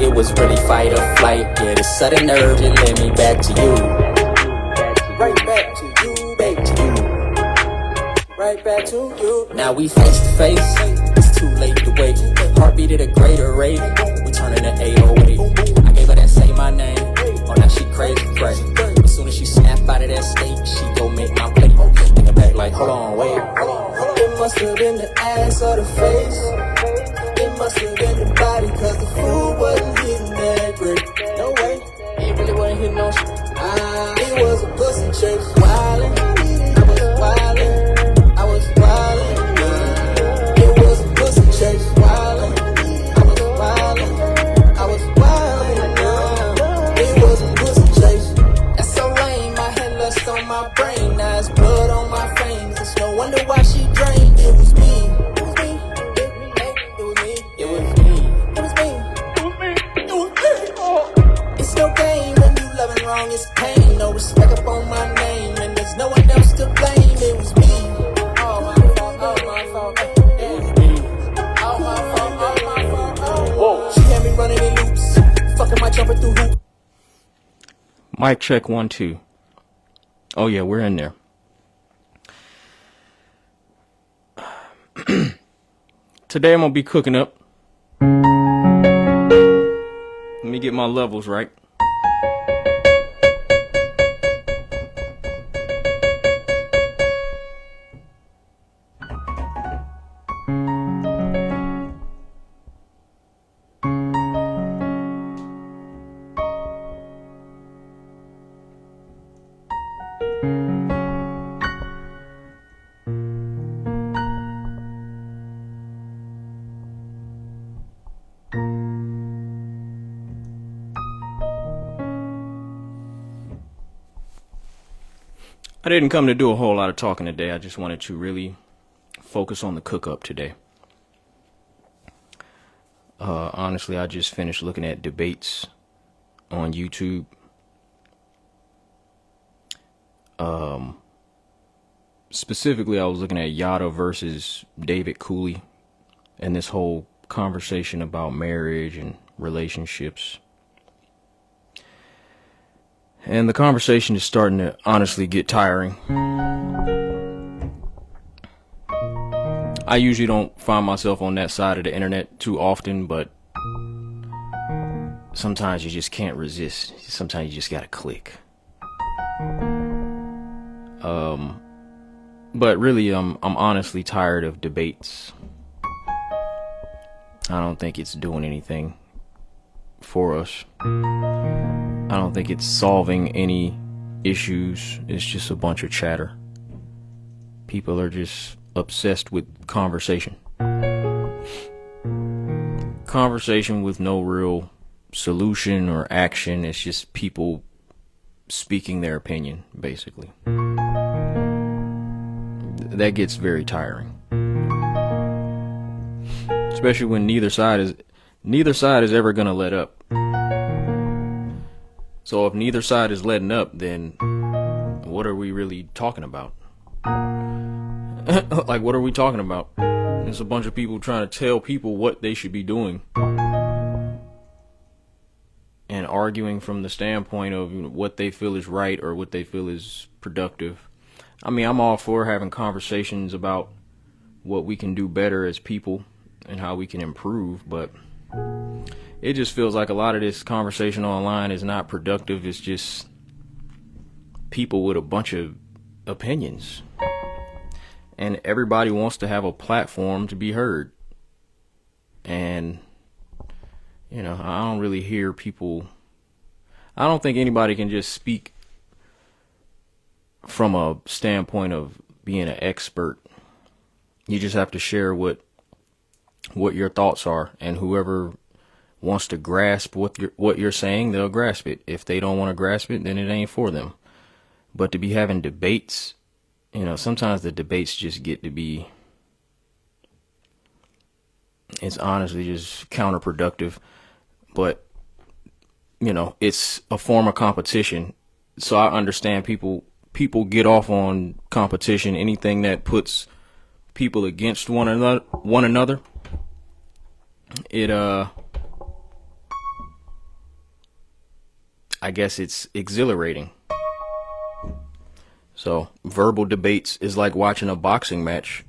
It was really fight or flight. Yeah, the sudden urge, it led me back to you. Right back to you, back to you. Right back to you. Now we face to face. It's too late to wait. Heartbeat at a greater rate. We turning to 808. I gave her that say my name. Oh, now she crazy, crazy. As soon as she snap out of that state, she go make my plate. Thinking back like, hold on, wait. It must have been the ass or the face. It must have been the body, cause the food wasn't hitting that great. No way, it really wasn't hitting no shit. It was a pussy chase. Wildin', I was wildin', I was wildin'. It was a pussy chase. Wildin', I was wildin', I was wildin'. It was a pussy chase. That's so lame, I had lust on my brain. Now it's blood on my veins. It's no wonder why she drained. It was me. It's no game when you loving wrong, it's pain. No respect up on my name, and there's no one else to blame. It was me. Oh my fault, oh my fault. It was me. Oh my fault, oh my fault. Oh. She had me running in loops, fucking my jumper through hoop. Mic check 1 2. Oh yeah, we're in there. Today I'm gonna be cooking up. Let me get my levels right. I didn't come to do a whole lot of talking today. I just wanted to really focus on the cook up today. Honestly, I just finished looking at debates on YouTube. Specifically, I was looking at Yada versus David Cooley and this whole conversation about marriage and relationships. And the conversation is starting to honestly get tiring. I usually don't find myself on that side of the internet too often, but sometimes you just can't resist. Sometimes you just gotta click. But really, I'm honestly tired of debates. I don't think it's doing anything for us. I don't think it's solving any issues. It's just a bunch of chatter. People are just obsessed with conversation. Conversation with no real solution or action. It's just people speaking their opinion, basically. That gets very tiring. Especially when neither side is ever gonna let up. So if neither side is letting up, then what are we really talking about? Like, what are we talking about? It's a bunch of people trying to tell people what they should be doing and arguing from the standpoint of what they feel is right or what they feel is productive. I mean, I'm all for having conversations about what we can do better as people and how we can improve, but it just feels like a lot of this conversation online is not productive. It's just people with a bunch of opinions. And everybody wants to have a platform to be heard. And, you know, I don't really hear people. I don't think anybody can just speak from a standpoint of being an expert. You just have to share what your thoughts are, and whoever wants to grasp what you're saying, they'll grasp it. If they don't want to grasp it, then it ain't for them. But to be having debates, you know, sometimes the debates just get to be, it's honestly just counterproductive. But, you know, it's a form of competition. So I understand people get off on competition, anything that puts people against one another. I guess it's exhilarating. So verbal debates is like watching a boxing match.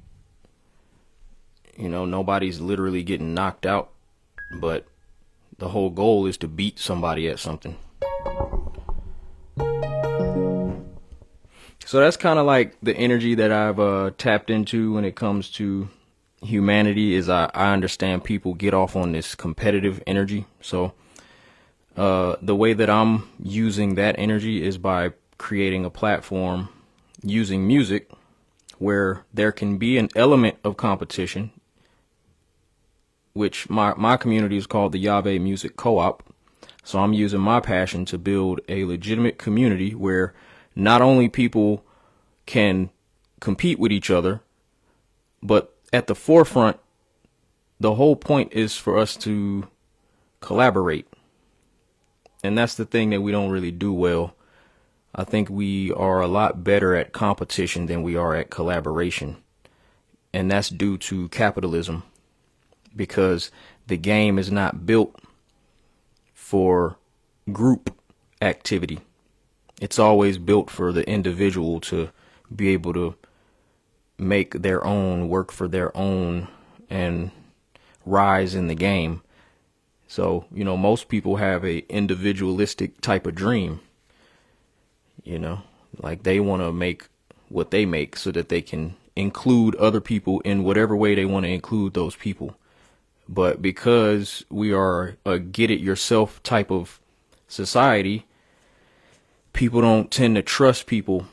You know, nobody's literally getting knocked out, but the whole goal is to beat somebody at something. So that's kind of like the energy that I've tapped into when it comes to humanity. Is I understand people get off on this competitive energy. So the way that I'm using that energy is by creating a platform using music where there can be an element of competition, which my community is called the Yahweh Music Co-op. So I'm using my passion to build a legitimate community where not only people can compete with each other, but at the forefront, the whole point is for us to collaborate. And that's the thing that we don't really do well. I think we are a lot better at competition than we are at collaboration. And that's due to capitalism, because the game is not built for group activity. It's always built for the individual to be able to make their own, work for their own, and rise in the game. So, you know, most people have a individualistic type of dream. You know, like they want to make what they make so that they can include other people in whatever way they want to include those people. But because we are a get it yourself type of society, people don't tend to trust people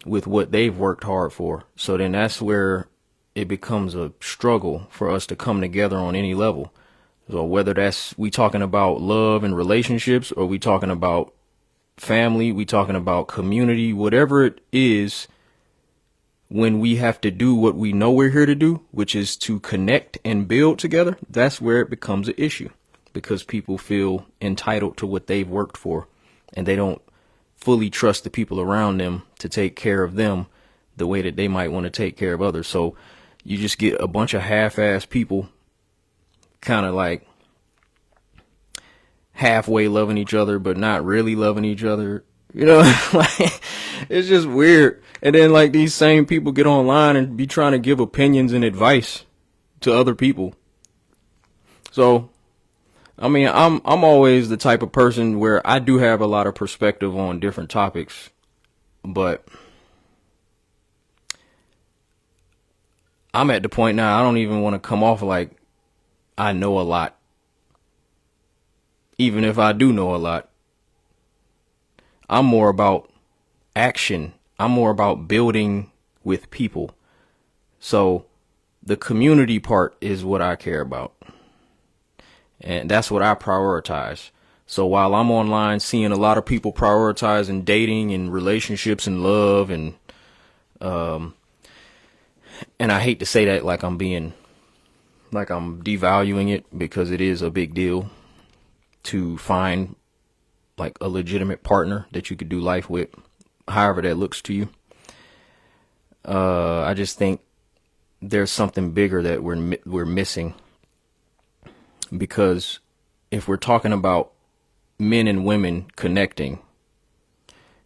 with what they've worked hard for. So then that's where it becomes a struggle for us to come together on any level. So whether that's we talking about love and relationships, or we talking about family, we talking about community, whatever it is, when we have to do what we know we're here to do, which is to connect and build together, that's where it becomes an issue, because people feel entitled to what they've worked for, and they don't fully trust the people around them to take care of them the way that they might want to take care of others. So you just get a bunch of half-ass people kind of like halfway loving each other, but not really loving each other. You know, like, it's just weird. And then like these same people get online and be trying to give opinions and advice to other people. So, I mean, I'm always the type of person where I do have a lot of perspective on different topics, but I'm at the point now I don't even want to come off like I know a lot. Even if I do know a lot, I'm more about action. I'm more about building with people. So the community part is what I care about. And that's what I prioritize. So while I'm online seeing a lot of people prioritizing dating and relationships and love and I hate to say that like I'm devaluing it, because it is a big deal to find like a legitimate partner that you could do life with, however that looks to you. I just think there's something bigger that we're missing, because if we're talking about men and women connecting,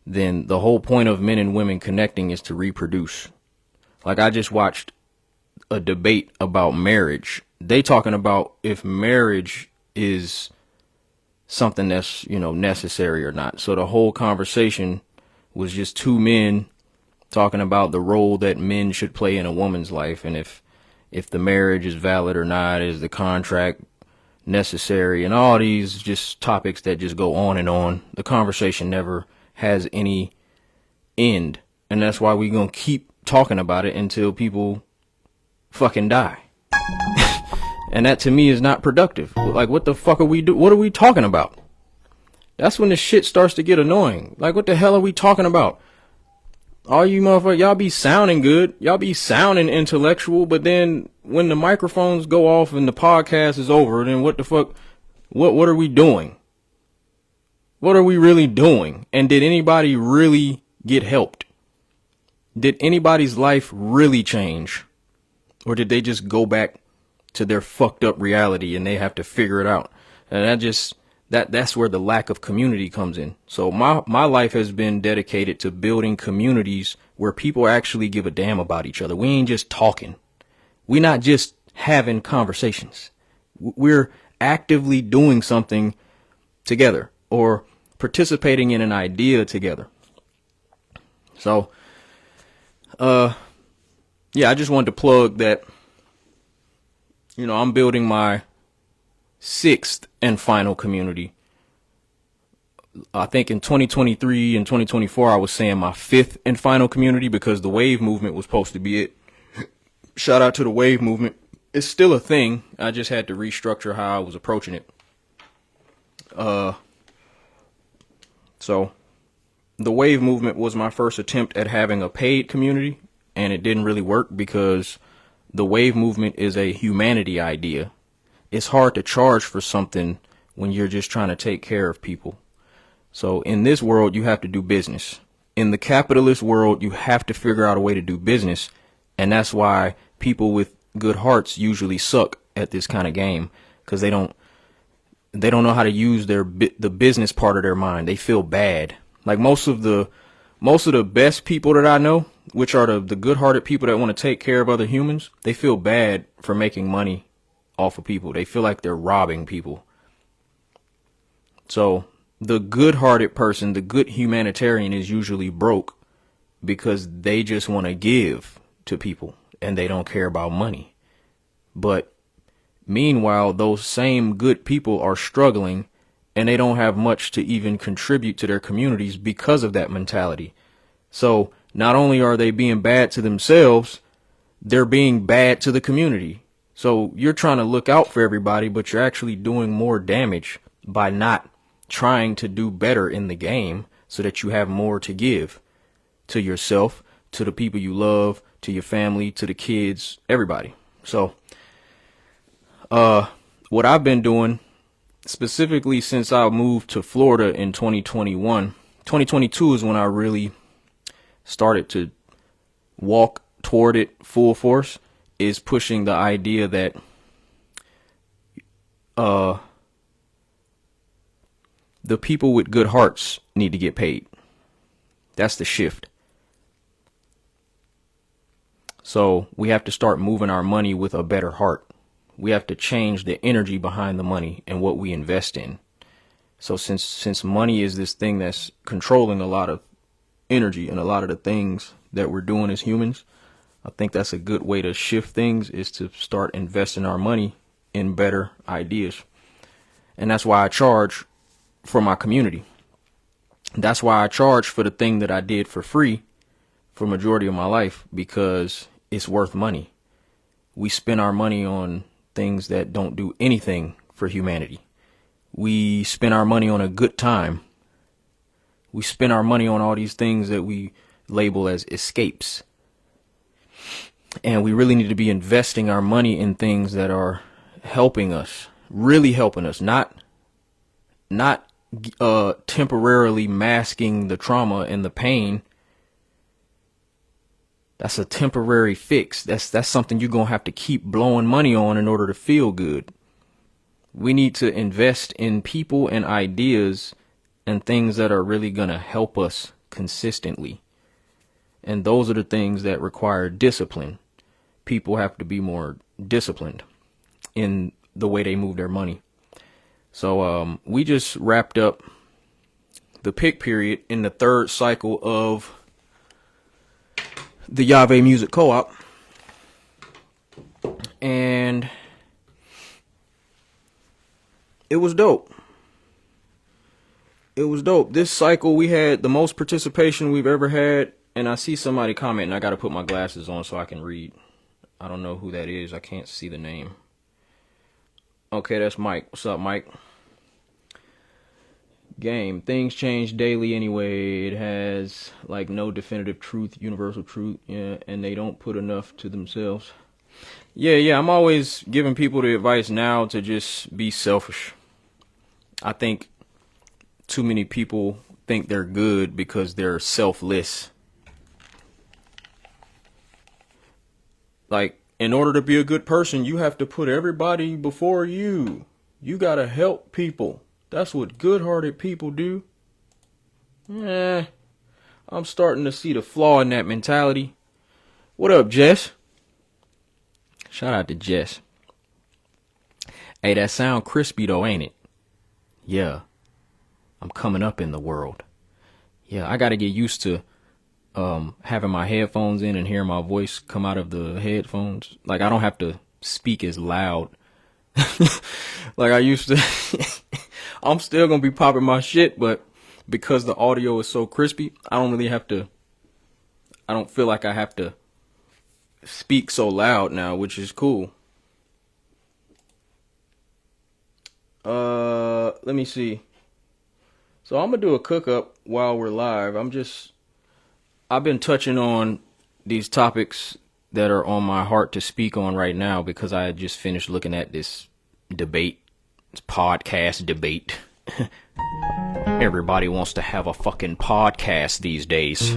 then the whole point of men and women connecting is to reproduce. Like I just watched a debate about marriage. They talking about if marriage is something that's, you know, necessary or not. So the whole conversation was just two men talking about the role that men should play in a woman's life, and if the marriage is valid or not, is the contract necessary, and all these just topics that just go on and on. The conversation never has any end, and that's why we're gonna keep talking about it until people fucking die. And that to me is not productive. Like, what the fuck are we do? What are we talking about? That's when the shit starts to get annoying. Like, what the hell are we talking about? All you motherfuckers, y'all be sounding good. Y'all be sounding intellectual, but then when the microphones go off and the podcast is over, then what the fuck? What are we doing? What are we really doing? And did anybody really get helped? Did anybody's life really change? Or did they just go back to their fucked up reality and they have to figure it out? And That's where the lack of community comes in. So my life has been dedicated to building communities where people actually give a damn about each other. We ain't just talking. We're not just having conversations. We're actively doing something together or participating in an idea together. So, yeah, I just wanted to plug that, I'm building my 6th and final community. I think in 2023 and 2024, I was saying my 5th and final community because the wave movement was supposed to be it. Shout out to the wave movement. It's still a thing. I just had to restructure how I was approaching it. So the wave movement was my first attempt at having a paid community, and it didn't really work because the wave movement is a humanity idea. It's hard to charge for something when you're just trying to take care of people. So in this world, you have to do business. In the capitalist world, you have to figure out a way to do business. And that's why people with good hearts usually suck at this kind of game, because they don't know how to use the business part of their mind. They feel bad. Like most of the best people that I know, which are the good-hearted people that want to take care of other humans, they feel bad for making money off of people. They feel like they're robbing people. So the good-hearted person, the good humanitarian, is usually broke because they just want to give to people and they don't care about money. But meanwhile, those same good people are struggling and they don't have much to even contribute to their communities because of that mentality. So not only are they being bad to themselves, they're being bad to the community. So you're trying to look out for everybody, but you're actually doing more damage by not trying to do better in the game so that you have more to give to yourself, to the people you love, to your family, to the kids, everybody. So what I've been doing specifically since I moved to Florida in 2022 is when I really started to walk toward it full force, is pushing the idea that the people with good hearts need to get paid. That's the shift. So we have to start moving our money with a better heart. We have to change the energy behind the money and what we invest in. So since money is this thing that's controlling a lot of energy and a lot of the things that we're doing as humans, I think that's a good way to shift things, is to start investing our money in better ideas. And that's why I charge for my community. That's why I charge for the thing that I did for free for majority of my life, because it's worth money. We spend our money on things that don't do anything for humanity. We spend our money on a good time. We spend our money on all these things that we label as escapes. And we really need to be investing our money in things that are helping us, really helping us, not temporarily masking the trauma and the pain. That's a temporary fix. That's something you're going to have to keep blowing money on in order to feel good. We need to invest in people and ideas and things that are really going to help us consistently. And those are the things that require discipline. People have to be more disciplined in the way they move their money. So we just wrapped up the pick period in the 3rd cycle of the Yahweh Music Co-op. And it was dope. It was dope. This cycle we had the most participation we've ever had. And I see somebody commenting. I got to put my glasses on so I can read. I don't know who that is. I can't see the name. Okay, that's Mike. What's up, Mike? Game. Things change daily anyway. It has like no definitive truth, universal truth. Yeah, and they don't put enough to themselves. Yeah. I'm always giving people the advice now to just be selfish. I think too many people think they're good because they're selfless. Like, in order to be a good person, you have to put everybody before you. You gotta help people. That's what good-hearted people do. Eh, I'm starting to see the flaw in that mentality. What up, Jess? Shout out to Jess. Hey, that sound crispy though, ain't it? Yeah, I'm coming up in the world. Yeah, I gotta get used to having my headphones in and hearing my voice come out of the headphones. Like, I don't have to speak as loud like I used to. I'm still gonna be popping my shit, but because the audio is so crispy, I don't feel like I have to speak so loud now, which is cool. Let me see. So I'm gonna do a cook up while we're live. I've been touching on these topics that are on my heart to speak on right now because I just finished looking at this podcast debate. Everybody wants to have a fucking podcast these days.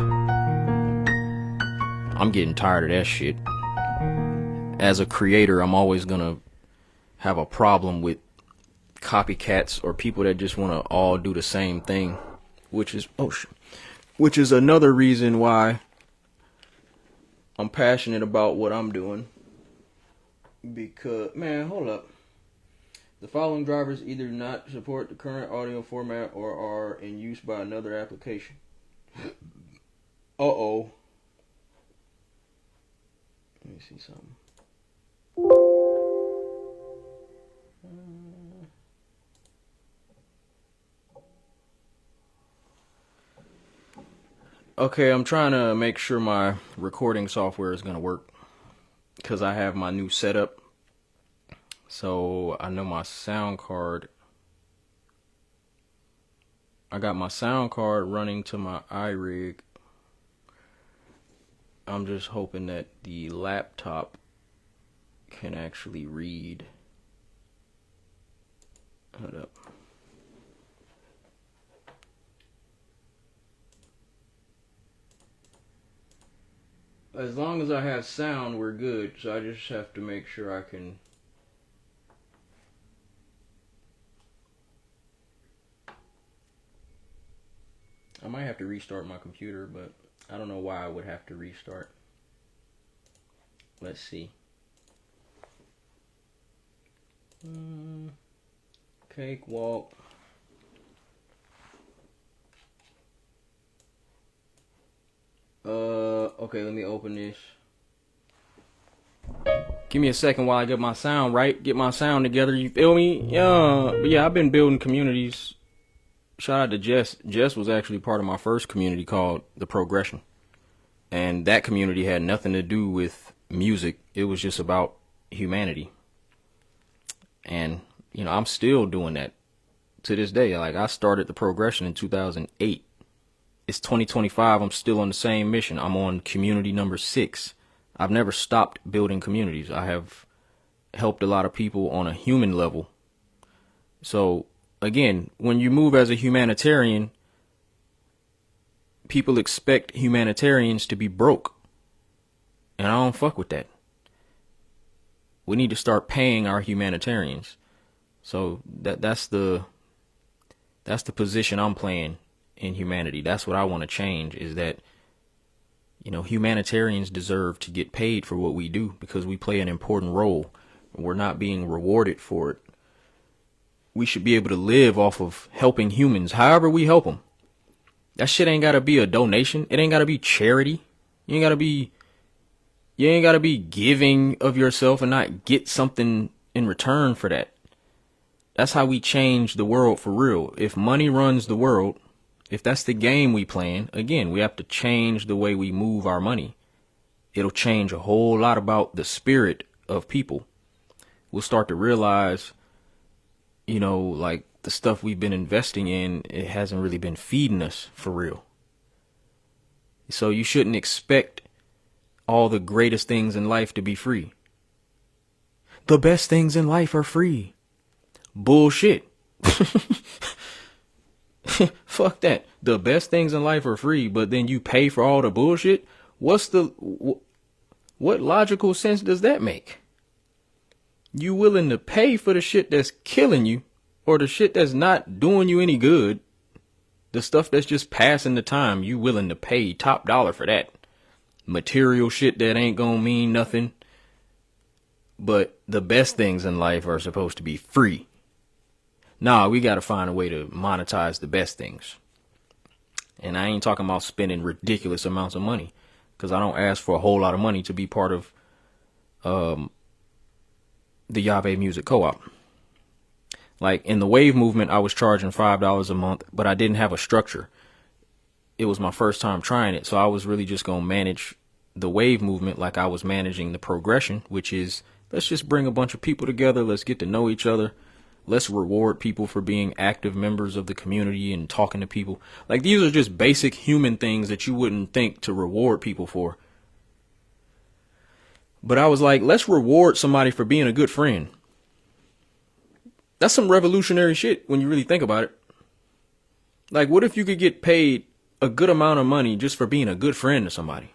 I'm getting tired of that shit. As a creator, I'm always gonna have a problem with copycats or people that just want to all do the same thing, which is another reason why I'm passionate about what I'm doing. Because, man, hold up. The following drivers either do not support the current audio format or are in use by another application. Uh-oh. Let me see something. Okay, I'm trying to make sure my recording software is going to work because I have my new setup. So I know my sound card. I got my sound card running to my iRig. I'm just hoping that the laptop can actually read. Hold up. As long as I have sound, we're good. So I just have to make sure I can. I might have to restart my computer, but I don't know why I would have to restart. Let's see. Cakewalk. Okay, let me open this. Give me a second while I get my sound right. Get my sound together, you feel me? Yeah, but yeah, I've been building communities. Shout out to Jess. Jess was actually part of my first community called The Progression. And that community had nothing to do with music. It was just about humanity. And, you know, I'm still doing that to this day. Like, I started The Progression in 2008. It's 2025. I'm still on the same mission. I'm on community number 6. I've never stopped building communities. I have helped a lot of people on a human level. So, again, when you move as a humanitarian, people expect humanitarians to be broke. And I don't fuck with that. We need to start paying our humanitarians. So that's the position I'm playing in humanity. That's what I want to change, is that, you know, humanitarians deserve to get paid for what we do because we play an important role. We're not being rewarded for it. We should be able to live off of helping humans, however we help them. That shit ain't gotta be a donation. It ain't gotta be charity. You ain't gotta be giving of yourself and not get something in return for that. That's how we change the world for real. If money runs the world, if that's the game we playing, again, we have to change the way we move our money. It'll change a whole lot about the spirit of people. We'll start to realize, you know, like the stuff we've been investing in, it hasn't really been feeding us for real. So you shouldn't expect all the greatest things in life to be free. The best things in life are free. Bullshit. Fuck that. The best things in life are free, but then you pay for all the bullshit? What logical sense does that make? You willing to pay for the shit that's killing you, or the shit that's not doing you any good, the stuff that's just passing the time, you willing to pay top dollar for that. Material shit that ain't gonna mean nothing. But the best things in life are supposed to be free. Nah, we gotta find a way to monetize the best things. And I ain't talking about spending ridiculous amounts of money, because I don't ask for a whole lot of money to be part of the Yave Music Co-op. Like in the Wave movement, I was charging $5 a month, but I didn't have a structure. It was my first time trying it, so I was really just gonna manage the Wave movement like I was managing the progression, which is, let's just bring a bunch of people together, let's get to know each other, let's reward people for being active members of the community and talking to people. Like, these are just basic human things that you wouldn't think to reward people for. But I was like, let's reward somebody for being a good friend. That's some revolutionary shit when you really think about it. Like, what if you could get paid a good amount of money just for being a good friend to somebody?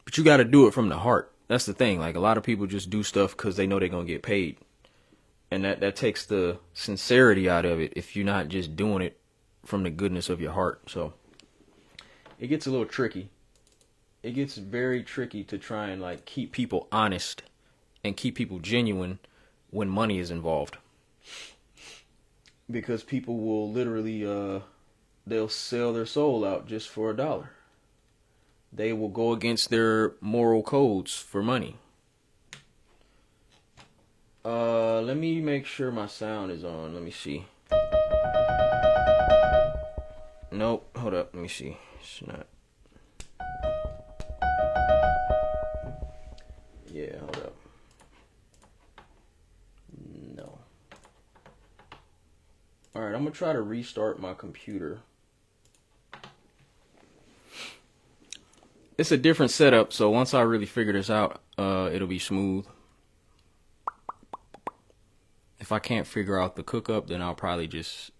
But you got to do it from the heart. That's the thing. Like, a lot of people just do stuff because they know they're going to get paid. And that takes the sincerity out of it if you're not just doing it from the goodness of your heart. So it gets a little tricky. It gets very tricky to try and like keep people honest and keep people genuine when money is involved. Because people will literally, they'll sell their soul out just for $1. They will go against their moral codes for money. Let me make sure my sound is on. Let me see. Nope. Hold up. Let me see. It's not. Yeah, hold up. No. Alright, I'm gonna try to restart my computer. It's a different setup, so once I really figure this out, it'll be smooth. If I can't figure out the cook up, then I'll probably just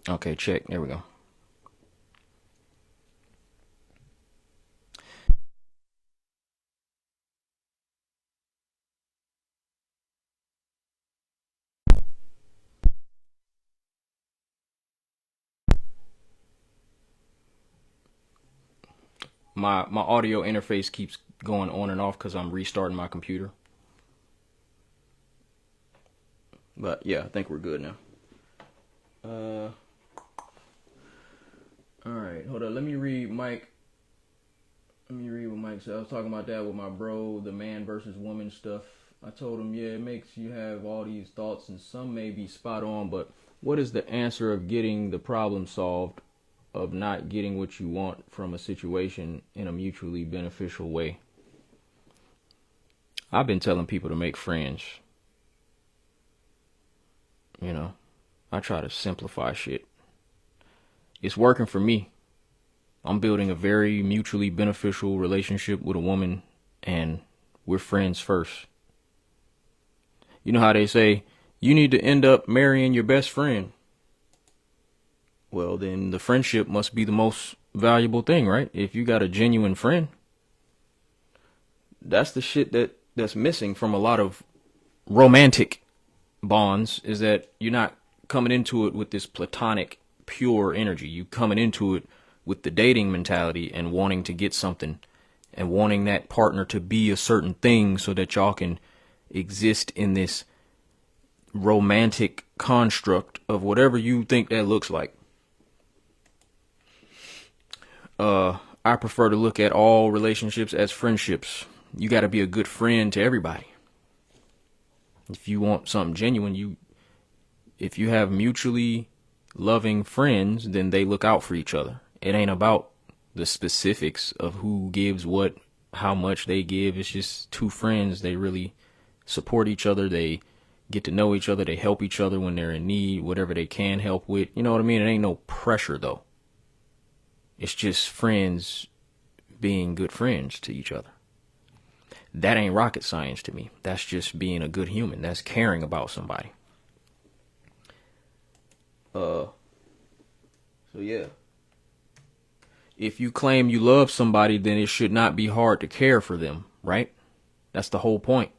okay, check. There we go. My audio interface keeps going on and off because I'm restarting my computer. But yeah, I think we're good now. Alright, hold on. Let me read what Mike said. I was talking about that with my bro, the man versus woman stuff. I told him, yeah, it makes you have all these thoughts and some may be spot on, but what is the answer of getting the problem solved, of not getting what you want from a situation in a mutually beneficial way? I've been telling people to make friends. You know, I try to simplify shit. It's working for me. I'm building a very mutually beneficial relationship with a woman, and we're friends first. You know how they say, you need to end up marrying your best friend. Well, then the friendship must be the most valuable thing, right? If you got a genuine friend. That's the shit that's missing from a lot of romantic bonds, is that you're not coming into it with this platonic, pure energy. You coming into it with the dating mentality and wanting to get something and wanting that partner to be a certain thing so that y'all can exist in this romantic construct of whatever you think that looks like. I prefer to look at all relationships as friendships. You got to be a good friend to everybody. If you want something genuine, if you have mutually loving friends, then they look out for each other. It ain't about the specifics of who gives what, how much they give. It's just two friends. They really support each other. They get to know each other. They help each other when they're in need, whatever they can help with. You know what I mean? It ain't no pressure, though. It's just friends being good friends to each other. That ain't rocket science to me. That's just being a good human. That's caring about somebody. So yeah. if you claim you love somebody, then it should not be hard to care for them, right? That's the whole point.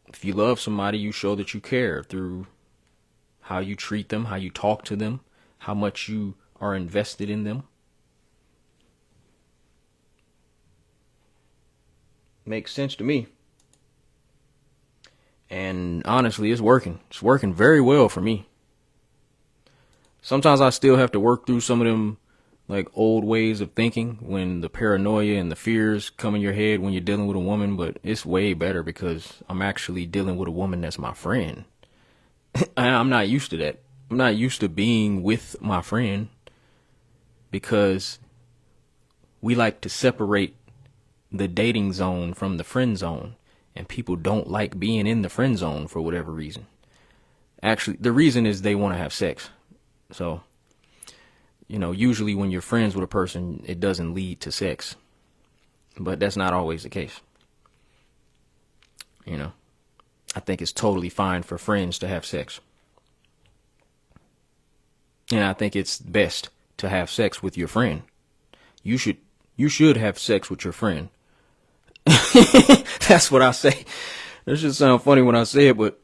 If you love somebody, you show that you care through how you treat them, how you talk to them, how much you are invested in them. Makes sense to me. And honestly, it's working. It's working very well for me. Sometimes I still have to work through some of them like old ways of thinking when the paranoia and the fears come in your head when you're dealing with a woman, but it's way better because I'm actually dealing with a woman that's my friend. I'm not used to that. I'm not used to being with my friend because we like to separate the dating zone from the friend zone, and people don't like being in the friend zone for whatever reason. Actually, the reason is they want to have sex. So, usually when you're friends with a person, it doesn't lead to sex. But that's not always the case. I think it's totally fine for friends to have sex. And I think it's best to have sex with your friend. You should have sex with your friend. That's what I say. That should sound funny when I say it, but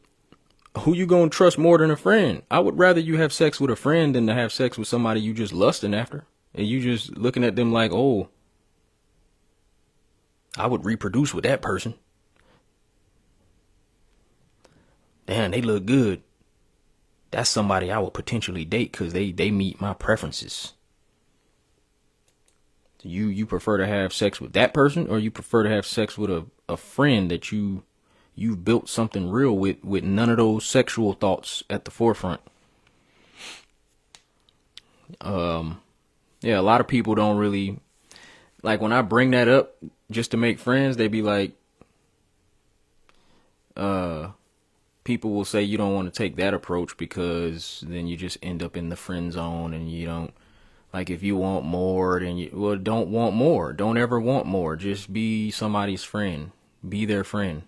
who you gonna trust more than a friend? I would rather you have sex with a friend than to have sex with somebody you just lusting after. And you just looking at them like, oh, I would reproduce with that person. Damn, they look good. That's somebody I would potentially date because they meet my preferences. You prefer to have sex with that person, or you prefer to have sex with a friend that you've built something real with none of those sexual thoughts at the forefront? Yeah, a lot of people don't really like when I bring that up just to make friends. They be like, people will say you don't want to take that approach because then you just end up in the friend zone, and you don't. Like, if you want more, then don't want more. Don't ever want more. Just be somebody's friend. Be their friend.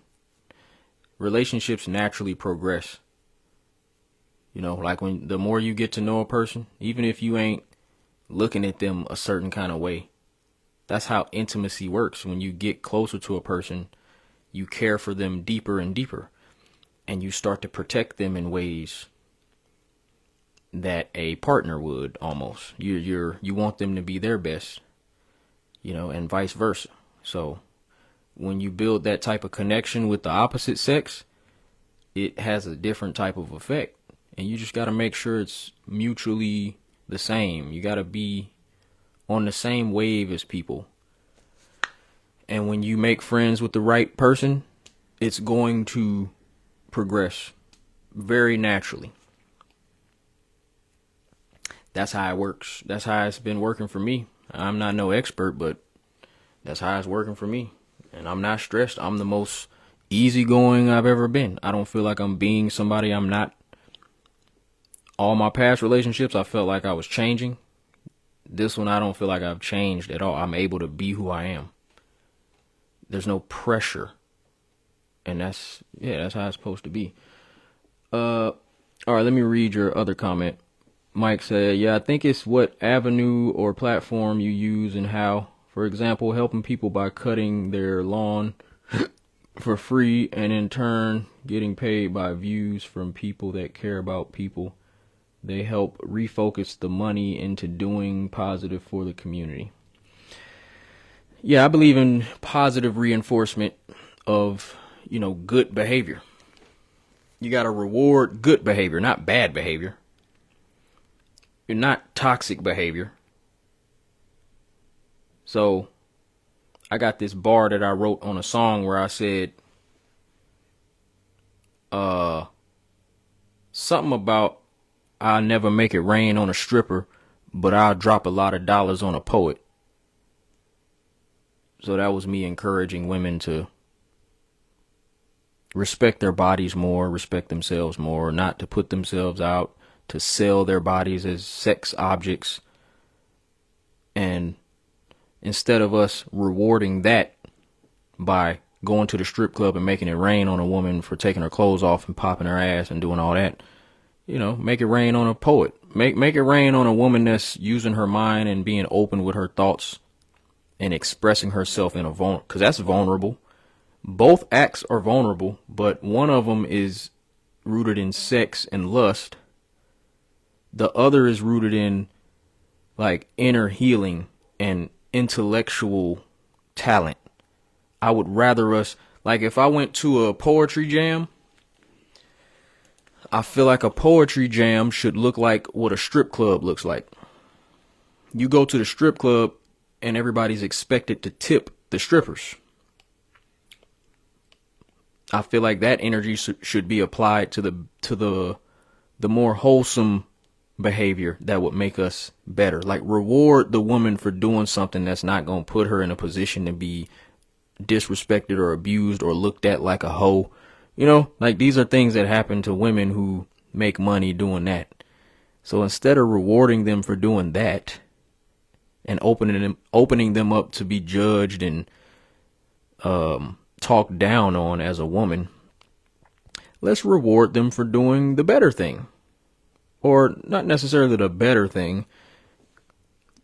Relationships naturally progress. Like when the more you get to know a person, even if you ain't looking at them a certain kind of way, that's how intimacy works. When you get closer to a person, you care for them deeper and deeper, and you start to protect them in ways that a partner would almost. You want them to be their best, and vice versa. So when you build that type of connection with the opposite sex, it has a different type of effect. And you just got to make sure it's mutually the same. You got to be on the same wave as people. And when you make friends with the right person, it's going to progress very naturally. That's how it works. That's how it's been working for me. I'm not no expert, but that's how it's working for me. And I'm not stressed. I'm the most easygoing I've ever been. I don't feel like I'm being somebody I'm not. All my past relationships, I felt like I was changing. This one, I don't feel like I've changed at all. I'm able to be who I am. There's no pressure. And that's how it's supposed to be. All right, let me read your other comment. Mike said, yeah, I think it's what avenue or platform you use and how. For example, helping people by cutting their lawn for free and in turn getting paid by views from people that care about people. They help refocus the money into doing positive for the community. Yeah, I believe in positive reinforcement of, good behavior. You got to reward good behavior, not bad behavior. Not toxic behavior. So I got this bar that I wrote on a song where I said something about I'll never make it rain on a stripper, but I'll drop a lot of dollars on a poet. So that was me encouraging women to respect their bodies more, respect themselves more, not to put themselves out to sell their bodies as sex objects. And instead of us rewarding that by going to the strip club and making it rain on a woman for taking her clothes off and popping her ass and doing all that, make it rain on a poet. Make it rain on a woman that's using her mind and being open with her thoughts and expressing herself in a because that's vulnerable. Both acts are vulnerable, but one of them is rooted in sex and lust. The other is rooted in like inner healing and intellectual talent. I would rather us, like if I went to a poetry jam, I feel like a poetry jam should look like what a strip club looks like. You go to the strip club and everybody's expected to tip the strippers. I feel like that energy should be applied to the more wholesome behavior that would make us better. Like reward the woman for doing something that's not going to put her in a position to be disrespected or abused or looked at like a hoe. You know, like these are things that happen to women who make money doing that. So instead of rewarding them for doing that and opening them up to be judged and talked down on as a woman, let's reward them for doing the better thing. Or not necessarily the better thing,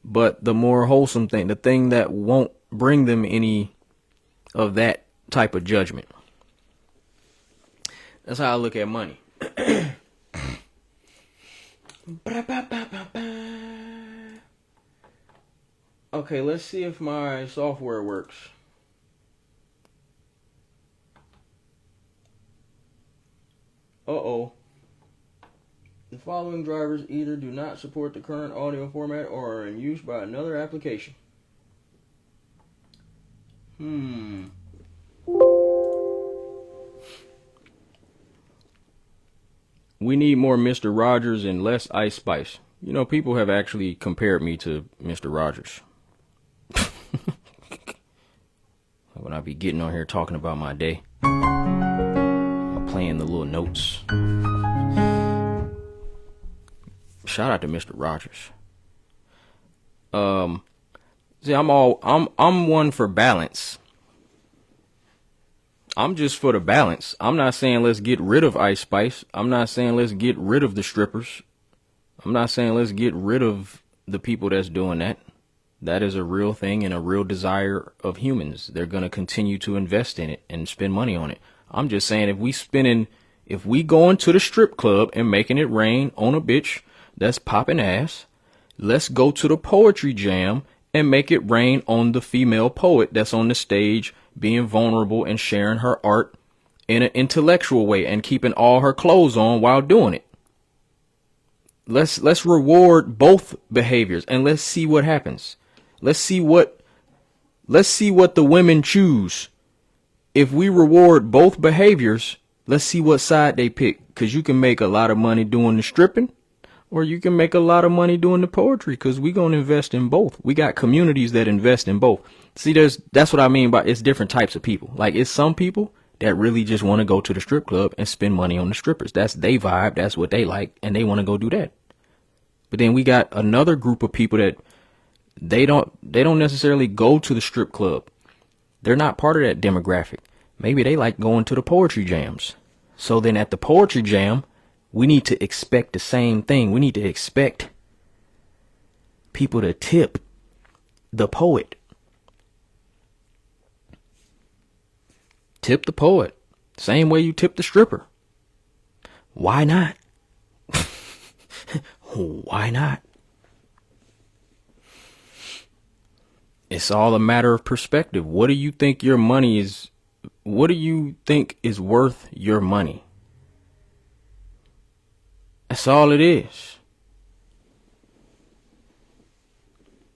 but the more wholesome thing, the thing that won't bring them any of that type of judgment. That's how I look at money. Okay, let's see if my software works. Uh-oh. The following drivers either do not support the current audio format or are in use by another application. We need more Mr. Rogers and less Ice Spice. You know, people have actually compared me to Mr. Rogers. When I be getting on here talking about my day, I'm playing the little notes. Shout out to Mr. Rogers. See, I'm one for balance. I'm just for the balance. I'm not saying let's get rid of Ice Spice. I'm not saying let's get rid of the strippers. I'm not saying let's get rid of the people that's doing that. That is a real thing and a real desire of humans. They're going to continue to invest in it and spend money on it. I'm just saying if we going to the strip club and making it rain on a bitch that's popping ass, let's go to the poetry jam and make it rain on the female poet that's on the stage being vulnerable and sharing her art in an intellectual way and keeping all her clothes on while doing it. Let's reward both behaviors and let's see what happens. Let's see what the women choose. If we reward both behaviors, let's see what side they pick. Because you can make a lot of money doing the stripping, or you can make a lot of money doing the poetry, because we're going to invest in both. We got communities that invest in both. See, that's what I mean by it's different types of people. Like, it's some people that really just want to go to the strip club and spend money on the strippers. That's their vibe. That's what they like. And they want to go do that. But then we got another group of people that they don't necessarily go to the strip club. They're not part of that demographic. Maybe they like going to the poetry jams. So then at the poetry jam, we need to expect the same thing. We need to expect people to tip the poet. Tip the poet. Same way you tip the stripper. Why not? Why not? It's all a matter of perspective. What do you think your money is? What do you think is worth your money? That's all it is.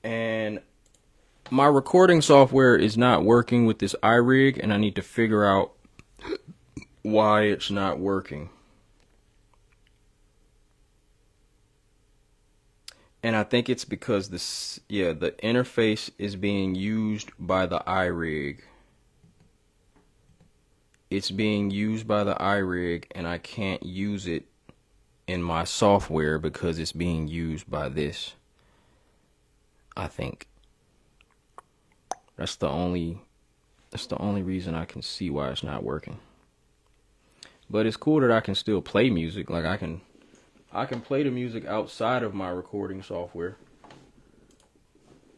And my recording software is not working with this iRig, and I need to figure out why it's not working. And I think it's because the interface is being used by the iRig. It's being used by the iRig, and I can't use it in my software because it's being used by this. I think that's the only reason I can see why it's not working. But it's cool that I can still play music. Like, I can I can play the music outside of my recording software.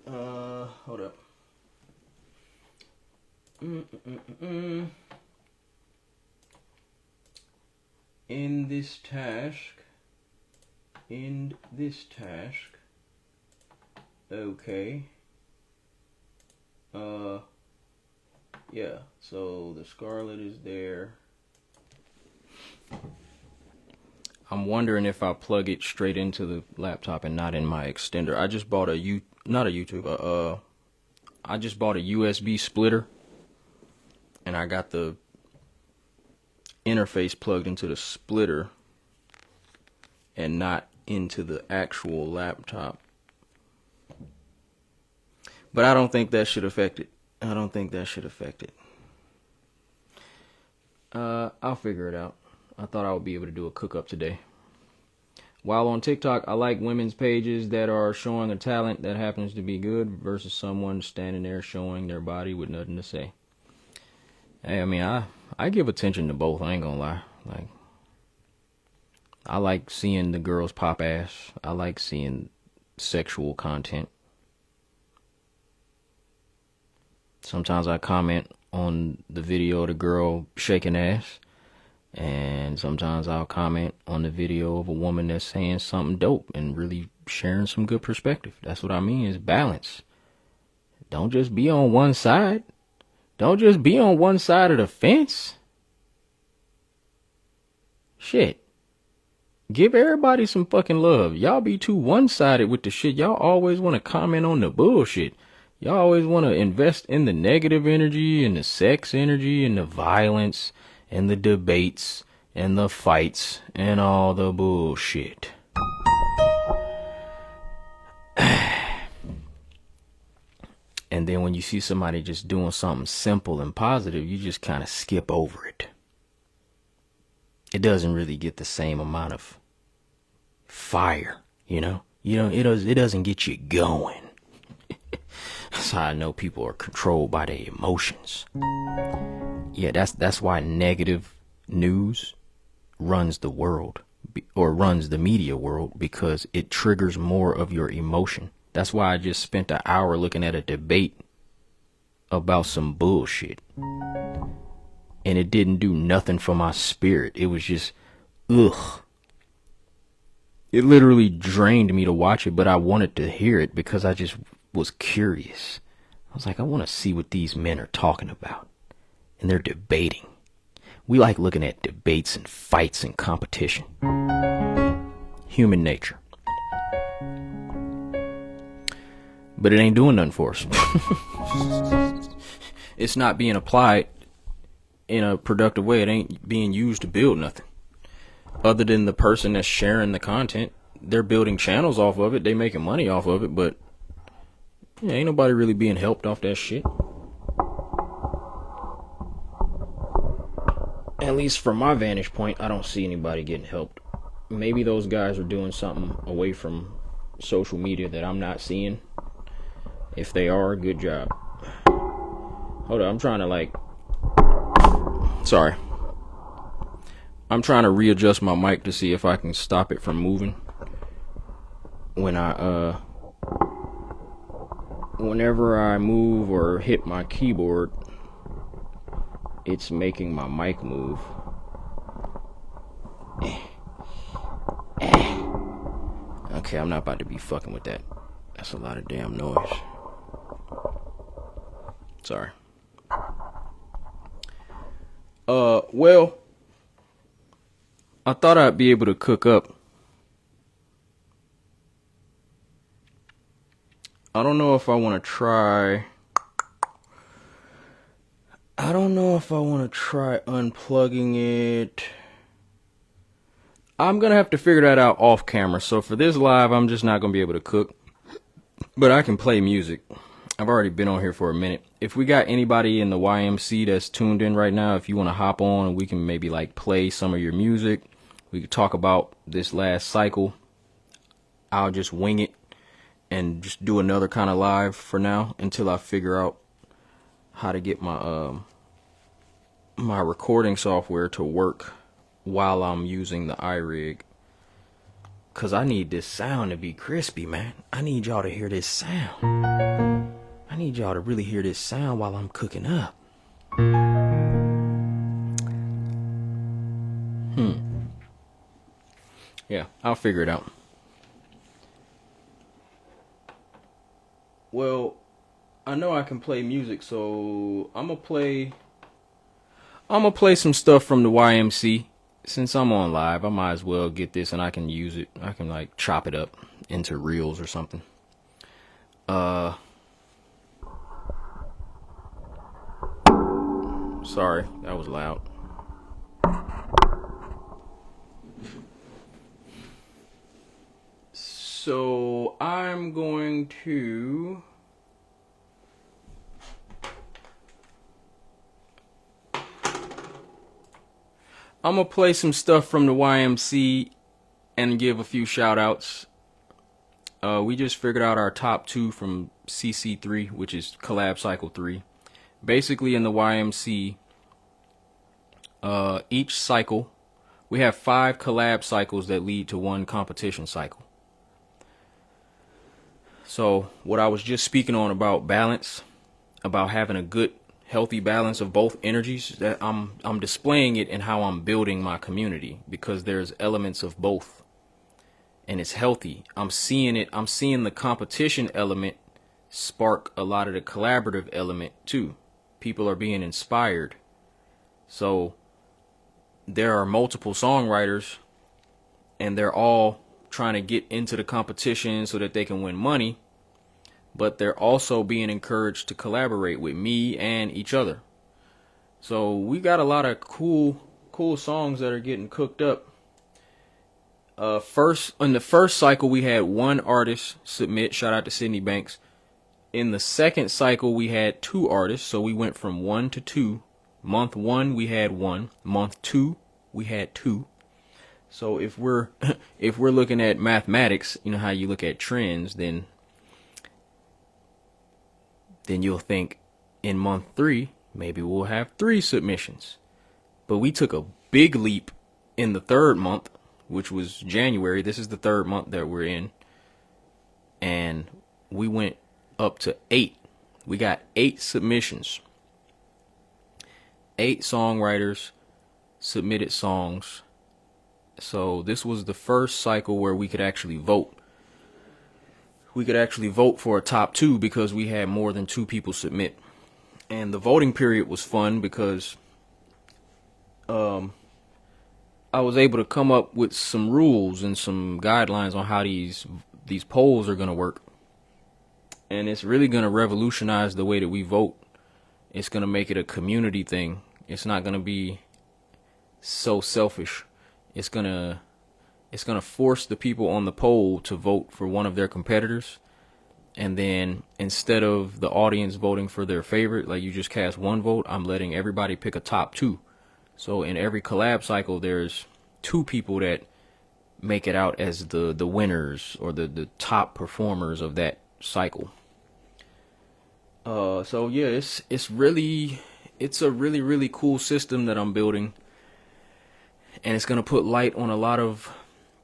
Hold up. In this task. Okay. Yeah, so the Scarlet is there. I'm wondering if I plug it straight into the laptop and not in my extender. I just bought I just bought a USB splitter, and I got the interface plugged into the splitter and not into the actual laptop. But I don't think that should affect it. I'll figure it out. I thought I would be able to do a cook up today. While on TikTok, I like women's pages that are showing a talent that happens to be good versus someone standing there showing their body with nothing to say. Hey, I mean, I give attention to both. I ain't gonna lie. Like, I like seeing the girls pop ass. I like seeing sexual content. Sometimes I comment on the video of the girl shaking ass. And sometimes I'll comment on the video of a woman that's saying something dope and really sharing some good perspective. That's what I mean, is balance. Don't just be on one side. Don't just be on one side of the fence. Shit. Give everybody some fucking love. Y'all be too one-sided with the shit. Y'all always want to comment on the bullshit. Y'all always want to invest in the negative energy and the sex energy and the violence and the debates and the fights and all the bullshit. And then when you see somebody just doing something simple and positive, you just kind of skip over it. It doesn't really get the same amount of fire, you know? It doesn't get you going. That's how I know people are controlled by their emotions. Yeah, that's why negative news runs the world, or runs the media world, because it triggers more of your emotion. That's why I just spent an hour looking at a debate about some bullshit. And it didn't do nothing for my spirit. It was just, ugh. It literally drained me to watch it, but I wanted to hear it because I just was curious. I was like, I want to see what these men are talking about. And they're debating. We like looking at debates and fights and competition. Human nature. But it ain't doing nothing for us. It's not being applied in a productive way. It ain't being used to build nothing. Other than the person that's sharing the content, they're building channels off of it. They making money off of it, but yeah, ain't nobody really being helped off that shit. At least from my vantage point, I don't see anybody getting helped. Maybe those guys are doing something away from social media that I'm not seeing. If they are, good job. Hold on, I'm trying to readjust my mic to see if I can stop it from moving. Whenever I move or hit my keyboard, it's making my mic move. Okay, I'm not about to be fucking with that. That's a lot of damn noise. Sorry. Well, I thought I'd be able to cook up. I don't know if I want to try unplugging it. I'm going to have to figure that out off camera. So for this live, I'm just not going to be able to cook. But I can play music. I've already been on here for a minute. If we got anybody in the YMC that's tuned in right now, if you want to hop on and we can maybe like play some of your music, we could talk about this last cycle. I'll just wing it and just do another kind of live for now until I figure out how to get my my recording software to work while I'm using the iRig. Cause I need this sound to be crispy, man. I need y'all to hear this sound. I need y'all to really hear this sound while I'm cooking up. Yeah, I'll figure it out. Well, I know I can play music, so I'm gonna play some stuff from the YMC. Since I'm on live, I might as well get this and I can use it. I can like chop it up into reels or something. Sorry, that was loud. So I'm going to play some stuff from the YMC and give a few shout outs. We just figured out our top 2 from CC3, which is Collab Cycle 3. Basically, in the YMC, each cycle, we have 5 collab cycles that lead to 1 competition cycle. So, what I was just speaking on about balance, about having a good, healthy balance of both energies, that I'm displaying it in how I'm building my community, because there's elements of both. And it's healthy. I'm seeing the competition element spark a lot of the collaborative element too. People are being inspired. So there are multiple songwriters and they're all trying to get into the competition so that they can win money, but they're also being encouraged to collaborate with me and each other. So we got a lot of cool songs that are getting cooked up. In the first cycle, we had 1 artist submit. Shout out to Sydney Banks. In the second cycle, we had 2 artists. So we went from 1 to 2. Month 1, we had 1. Month 2, we had 2. So if we're looking at mathematics, you know how you look at trends, then you'll think in month 3, maybe we'll have 3 submissions. But we took a big leap in the 3rd month, which was January. This is the 3rd month that we're in. And we went up to 8. We got 8 submissions. 8 songwriters submitted songs. So this was the first cycle where we could actually vote. We could actually vote for a top 2 because we had more than 2 people submit. And the voting period was fun because I was able to come up with some rules and some guidelines on how these polls are going to work. And it's really going to revolutionize the way that we vote. It's going to make it a community thing. It's not going to be so selfish. It's going to force the people on the poll to vote for one of their competitors. And then instead of the audience voting for their favorite, like you just cast 1 vote, I'm letting everybody pick a top 2. So in every collab cycle, there's 2 people that make it out as the winners or the top performers of that cycle. So yeah, it's a really cool system that I'm building, and it's gonna put light on a lot of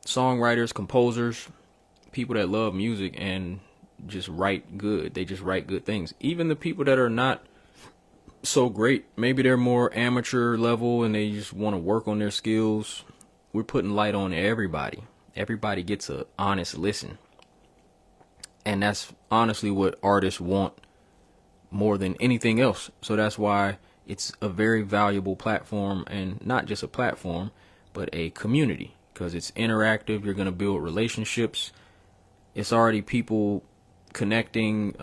songwriters, composers, people that love music and just write good. They just write good things. Even the people that are not so great, maybe they're more amateur level and they just want to work on their skills. We're putting light on everybody. Everybody gets an honest listen. And that's honestly what artists want more than anything else. So that's why it's a very valuable platform, and not just a platform, but a community, because it's interactive. You're going to build relationships. It's already people connecting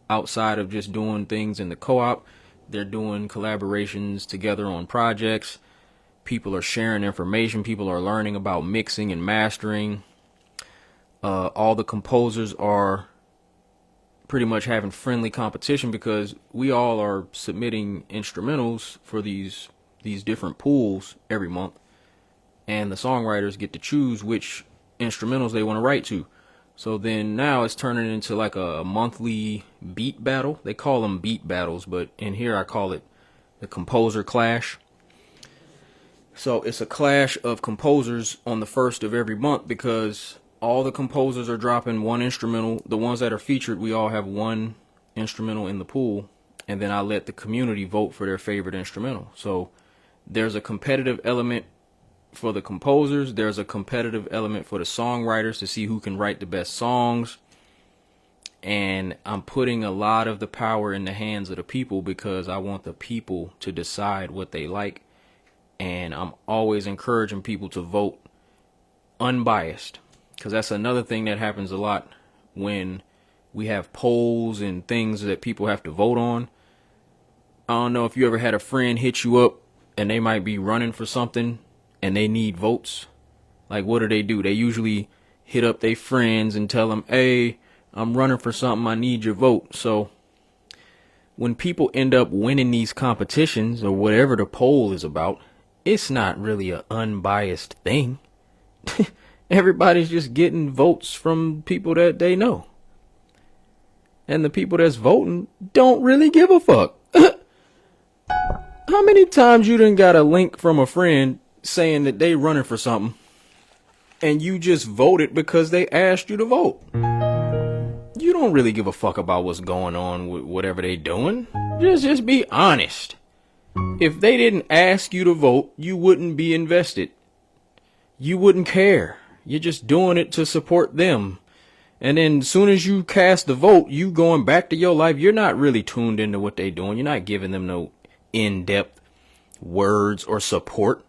outside of just doing things in the co-op. They're doing collaborations together on projects. People are sharing information. People are learning about mixing and mastering. All the composers are pretty much having friendly competition because we all are submitting instrumentals for these different pools every month. And the songwriters get to choose which instrumentals they want to write to. So then now it's turning into like a monthly beat battle. They call them beat battles, but in here I call it the composer clash. So it's a clash of composers on the first of every month because all the composers are dropping one instrumental. The ones that are featured, we all have one instrumental in the pool, and then I let the community vote for their favorite instrumental. So there's a competitive element for the composers. There's a competitive element for the songwriters to see who can write the best songs. And I'm putting a lot of the power in the hands of the people because I want the people to decide what they like. And I'm always encouraging people to vote unbiased, because that's another thing that happens a lot when we have polls and things that people have to vote on. I don't know if you ever had a friend hit you up and they might be running for something and they need votes. Like, what do? They usually hit up their friends and tell them, hey, I'm running for something, I need your vote. So when people end up winning these competitions or whatever the poll is about, it's not really an unbiased thing. Everybody's just getting votes from people that they know. And the people that's voting don't really give a fuck. How many times you done got a link from a friend saying that they running for something and you just voted because they asked you to vote? You don't really give a fuck about what's going on with whatever they doing. Just be honest. If they didn't ask you to vote, you wouldn't be invested. You wouldn't care. You're just doing it to support them. And then as soon as you cast the vote, you going back to your life. You're not really tuned into what they doing. You're not giving them no in-depth words or support.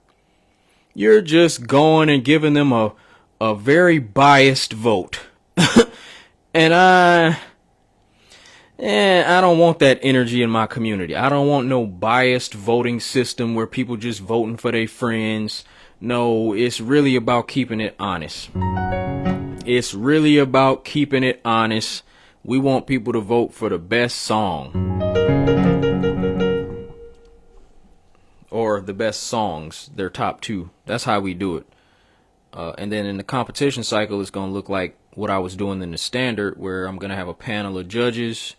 You're just going and giving them a very biased vote. And I don't want that energy in my community. I don't want no biased voting system where people just voting for their friends. No, it's really about keeping it honest. It's really about keeping it honest. We want people to vote for the best song. Or the best songs, their top two. That's how we do it. And then in the competition cycle, it's going to look like what I was doing in the standard, where I'm going to have a panel of judges.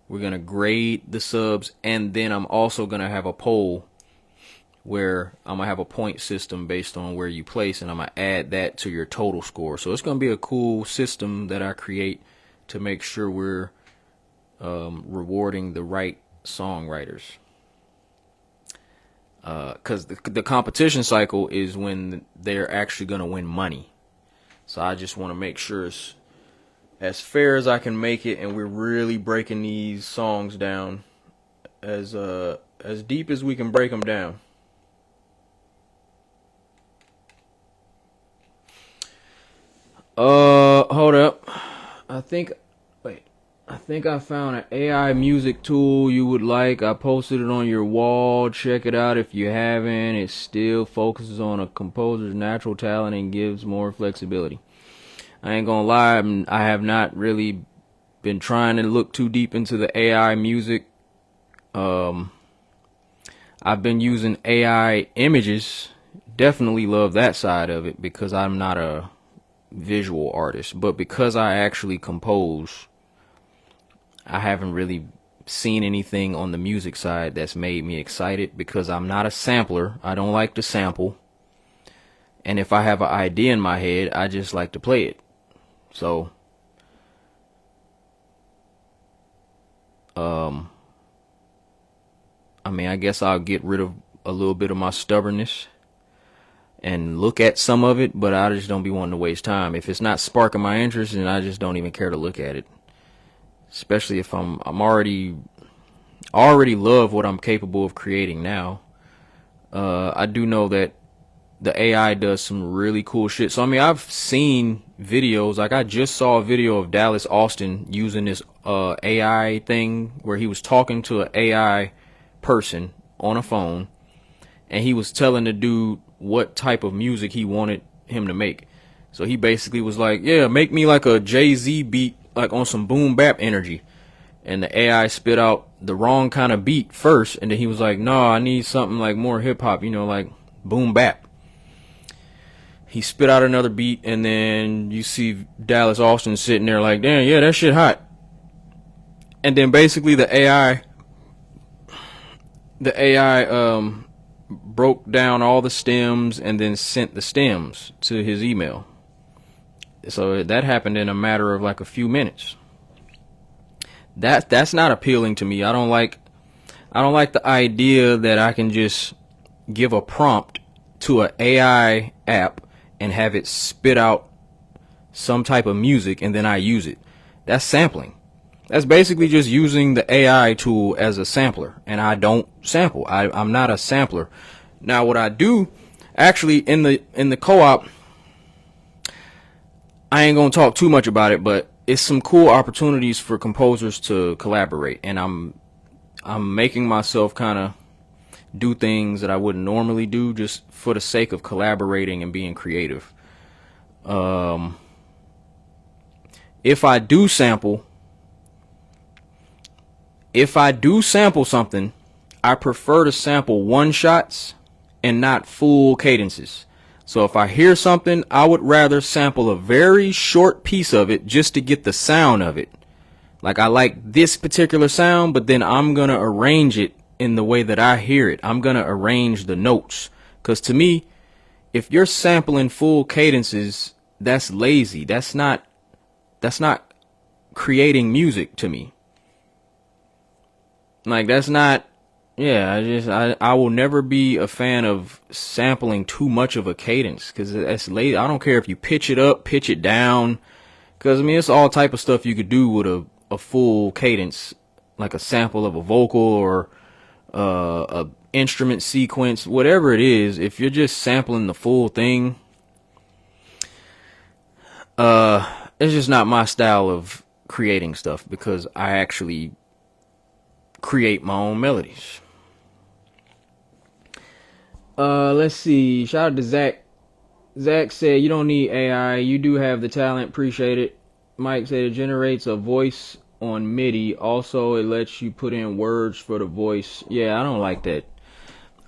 We're going to grade the subs, and then I'm also going to have a poll where I'm going to have a point system based on where you place, and I'm going to add that to your total score. So it's going to be a cool system that I create to make sure we're rewarding the right songwriters. Because the competition cycle is when they're actually going to win money. So I just want to make sure it's as fair as I can make it, and we're really breaking these songs down as deep as we can break them down. Hold up. I think I found an AI music tool you would like. I posted it on your wall. Check it out if you haven't. It still focuses on a composer's natural talent and gives more flexibility. I ain't gonna lie, I have not really been trying to look too deep into the AI music. I've been using AI images. Definitely love that side of it because I'm not a visual artist. But because I actually compose, I haven't really seen anything on the music side that's made me excited because I'm not a sampler. I don't like to sample. And if I have an idea in my head, I just like to play it. So, I guess I'll get rid of a little bit of my stubbornness and look at some of it, but I just don't be wanting to waste time. If it's not sparking my interest, then I just don't even care to look at it. Especially if I'm already love what I'm capable of creating now. I do know that the AI does some really cool shit. So I've seen videos. Like I just saw a video of Dallas Austin using this AI thing where he was talking to an AI person on a phone, and he was telling the dude what type of music he wanted him to make. So he basically was like, yeah, make me like a Jay-Z beat, like on some boom bap energy. And the AI spit out the wrong kind of beat first, and then he was like, no, I need something like more hip hop, like boom bap. He spit out another beat, and then you see Dallas Austin sitting there like, damn, yeah, that shit hot. And then basically the AI broke down all the stems and then sent the stems to his email. So that happened in a matter of like a few minutes. That's not appealing to me. I don't like the idea that I can just give a prompt to an AI app and have it spit out some type of music and then I use it. That's sampling. That's basically just using the AI tool as a sampler, and I don't sample. I'm not a sampler. Now, what I do, actually, in the co-op, I ain't gonna talk too much about it, but it's some cool opportunities for composers to collaborate, and I'm making myself kind of do things that I wouldn't normally do just for the sake of collaborating and being creative. If I do sample something, I prefer to sample one shots and not full cadences. So if I hear something, I would rather sample a very short piece of it just to get the sound of it. Like, I like this particular sound, but then I'm going to arrange it in the way that I hear it. I'm going to arrange the notes. Because to me, if you're sampling full cadences, that's lazy. That's not creating music to me. Like, that's not, yeah, I will never be a fan of sampling too much of a cadence, because that's lazy. I don't care if you pitch it up, pitch it down, because, I mean, it's all type of stuff you could do with a full cadence, like a sample of a vocal or a instrument sequence, whatever it is. If you're just sampling the full thing, it's just not my style of creating stuff, because I actually create my own melodies. Let's see. Shout out to Zach. Zach said, you don't need AI. You do have the talent. Appreciate it. Mike said it generates a voice on MIDI. Also, it lets you put in words for the voice. Yeah, I don't like that.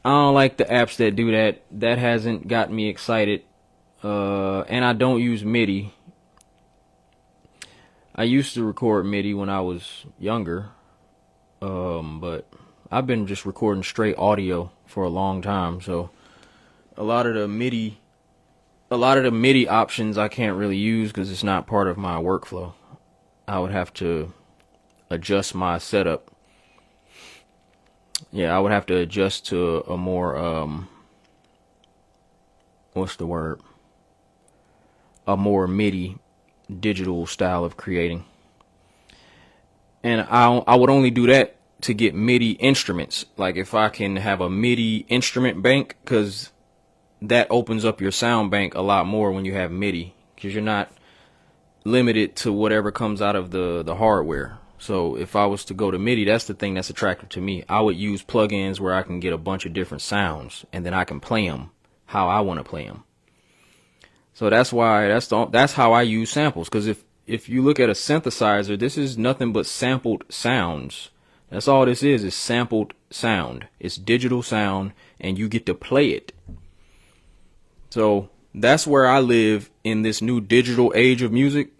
I don't like the apps that do that. That hasn't got me excited. And I don't use MIDI. I used to record MIDI when I was younger. But I've been just recording straight audio for a long time, so a lot of the MIDI options I can't really use because it's not part of my workflow. I would have to adjust my setup. Yeah, I would have to adjust to a more what's the word? A more MIDI digital style of creating. And I would only do that to get MIDI instruments. Like, if I can have a MIDI instrument bank, because that opens up your sound bank a lot more when you have MIDI, because you're not limited to whatever comes out of the hardware. So if I was to go to MIDI, that's the thing that's attractive to me. I would use plugins where I can get a bunch of different sounds, and then I can play them how I want to play them. So that's why that's how I use samples. Because if you look at a synthesizer, this is nothing but sampled sounds. That's all this is sampled sound. It's digital sound, and you get to play it. So that's where I live in this new digital age of music.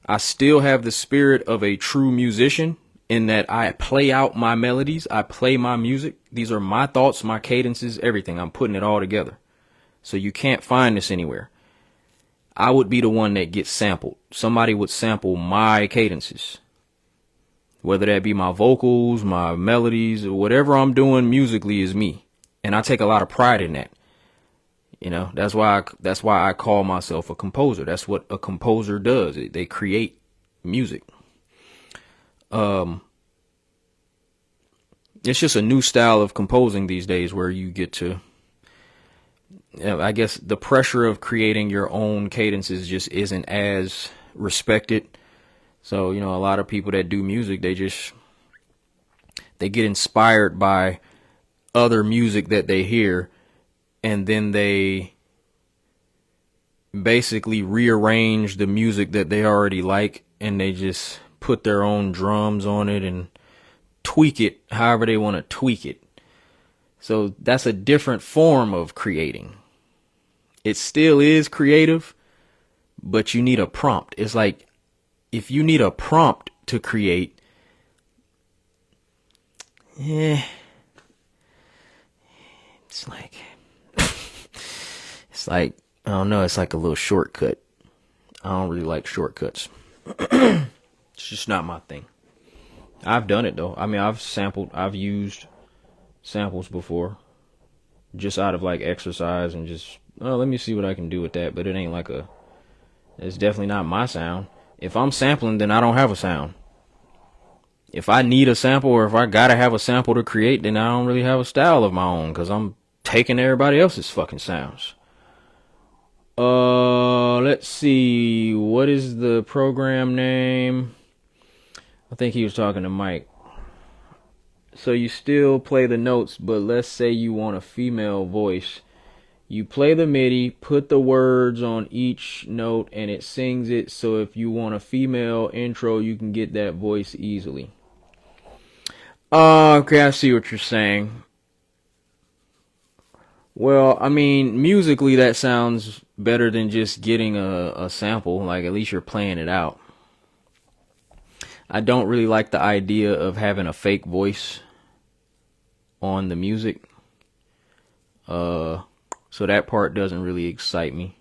I still have the spirit of a true musician in that I play out my melodies. I play my music. These are my thoughts, my cadences, everything. I'm putting it all together. So you can't find this anywhere. I would be the one that gets sampled. Somebody would sample my cadences. Whether that be my vocals, my melodies, or whatever I'm doing musically is me. And I take a lot of pride in that. You know, that's why I call myself a composer. That's what a composer does. They create music. It's just a new style of composing these days where you get to, I guess the pressure of creating your own cadences just isn't as respected. So, you know, a lot of people that do music, they get inspired by other music that they hear, and then they basically rearrange the music that they already like, and they just put their own drums on it and tweak it however they want to tweak it. So that's a different form of creating. It still is creative, but you need a prompt. It's like, if you need a prompt to create, It's like, it's like, I don't know, it's like a little shortcut. I don't really like shortcuts. It's just not my thing. I've done it though. I mean, I've used samples before, just out of like exercise and just, oh, let me see what I can do with that. But it ain't like it's definitely not my sound. If I'm sampling, then I don't have a sound. If I need a sample or if I gotta have a sample to create, then I don't really have a style of my own because I'm taking everybody else's fucking sounds. Let's see. What is the program name? I think he was talking to Mike. So you still play the notes, but let's say you want a female voice. You play the MIDI, put the words on each note, and it sings it. So if you want a female intro, you can get that voice easily. Okay, I see what you're saying. Well, I mean, musically that sounds better than just getting a sample. Like, at least you're playing it out. I don't really like the idea of having a fake voice on the music. So that part doesn't really excite me.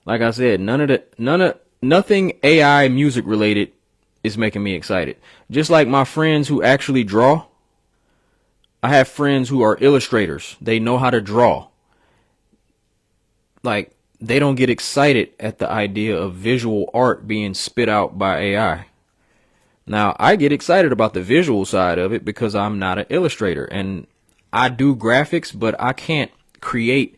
Like I said, nothing AI music related is making me excited. Just like my friends who actually draw. I have friends who are illustrators. They know how to draw. Like, they don't get excited at the idea of visual art being spit out by AI. Now, I get excited about the visual side of it because I'm not an illustrator. And I do graphics, but I can't create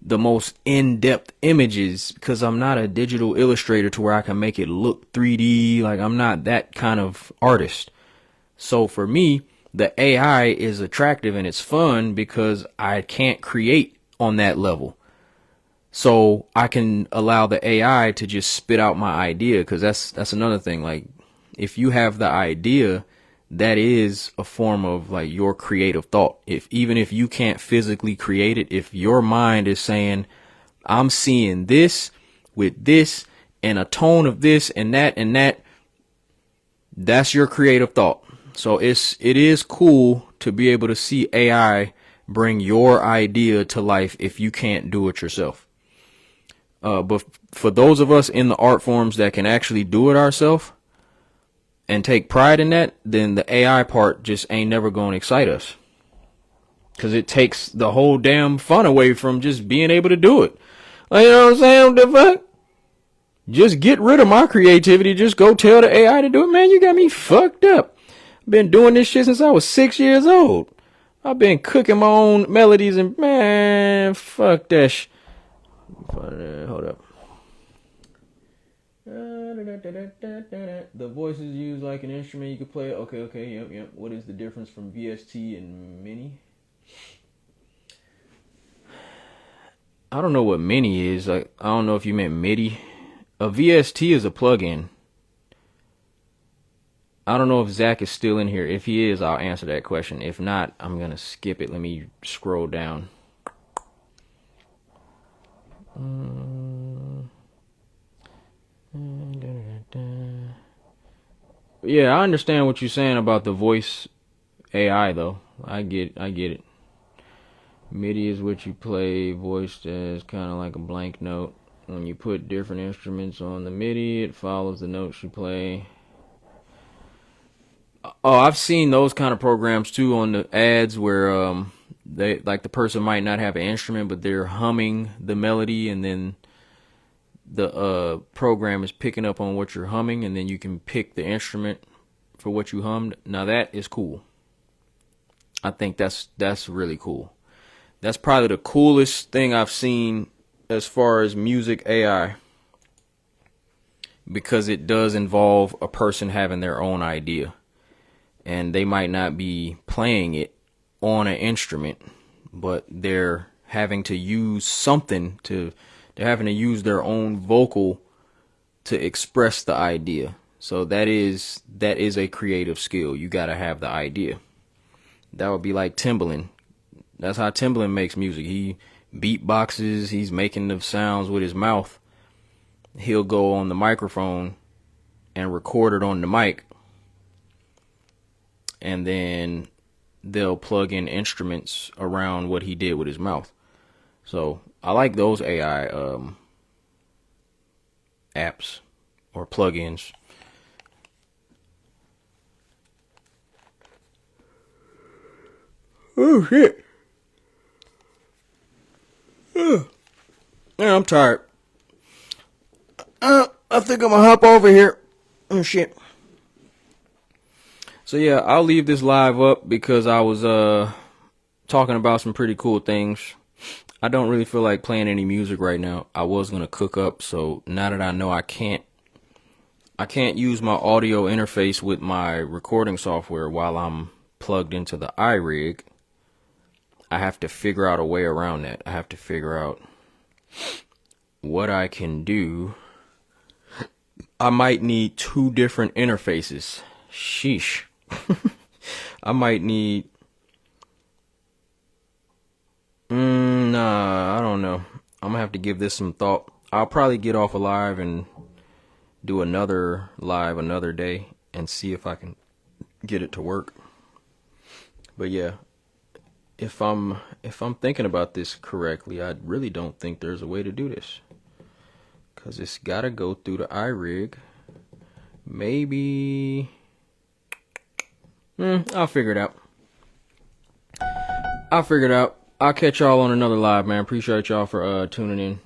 the most in-depth images because I'm not a digital illustrator to where I can make it look 3D. Like, I'm not that kind of artist. So for me, the AI is attractive and it's fun because I can't create on that level. So I can allow the AI to just spit out my idea, because that's another thing. Like, if you have the idea, that is a form of like your creative thought. Even if you can't physically create it, if your mind is saying, I'm seeing this with this and a tone of this and that, that's your creative thought. So it is cool to be able to see AI bring your idea to life if you can't do it yourself. But for those of us in the art forms that can actually do it ourselves and take pride in that, then the AI part just ain't never going to excite us. Because it takes the whole damn fun away from just being able to do it. Like, you know what I'm saying? The fuck? Just get rid of my creativity. Just go tell the AI to do it. Man, you got me fucked up. Been doing this shit since I was 6 years old. I've been cooking my own melodies and, man, fuck that shit. Hold up. The voice is used like an instrument. You can play it. Okay, yep. What is the difference from VST and MIDI? I don't know what MIDI is. Like, I don't know if you meant MIDI. A VST is a plugin. I don't know if Zach is still in here. If he is, I'll answer that question. If not, I'm going to skip it. Let me scroll down. Yeah, I understand what you're saying about the voice AI, though. I get it. MIDI is what you play, voiced as kind of like a blank note. When you put different instruments on the MIDI, it follows the notes you play. Oh, I've seen those kind of programs too on the ads where they, like, the person might not have an instrument, but they're humming the melody, and then the program is picking up on what you're humming, and then you can pick the instrument for what you hummed. Now that is cool. I think that's really cool. That's probably the coolest thing I've seen as far as music AI, because it does involve a person having their own idea, and they might not be playing it on an instrument, but they're having to use something they're having to use their own vocal to express the idea. So that is a creative skill. You got to have the idea. That would be like Timbaland. That's how Timbaland makes music. He beatboxes, he's making the sounds with his mouth. He'll go on the microphone and record it on the mic, and then they'll plug in instruments around what he did with his mouth. So I like those AI apps or plugins. Oh shit. Yeah, I'm tired. I think I'm gonna hop over here. Oh shit. So yeah, I'll leave this live up because I was talking about some pretty cool things. I don't really feel like playing any music right now. I was gonna cook up, so now that I know I can't use my audio interface with my recording software while I'm plugged into the iRig. I have to figure out a way around that. I have to figure out what I can do. I might need 2 different interfaces. Sheesh. I might need... Nah, I don't know. I'm gonna have to give this some thought. I'll probably get off a live and do another live another day and see if I can get it to work. But yeah, if I'm thinking about this correctly, I really don't think there's a way to do this, because it's gotta go through the iRig. Maybe I'll figure it out. I'll catch y'all on another live, man. Appreciate y'all for tuning in.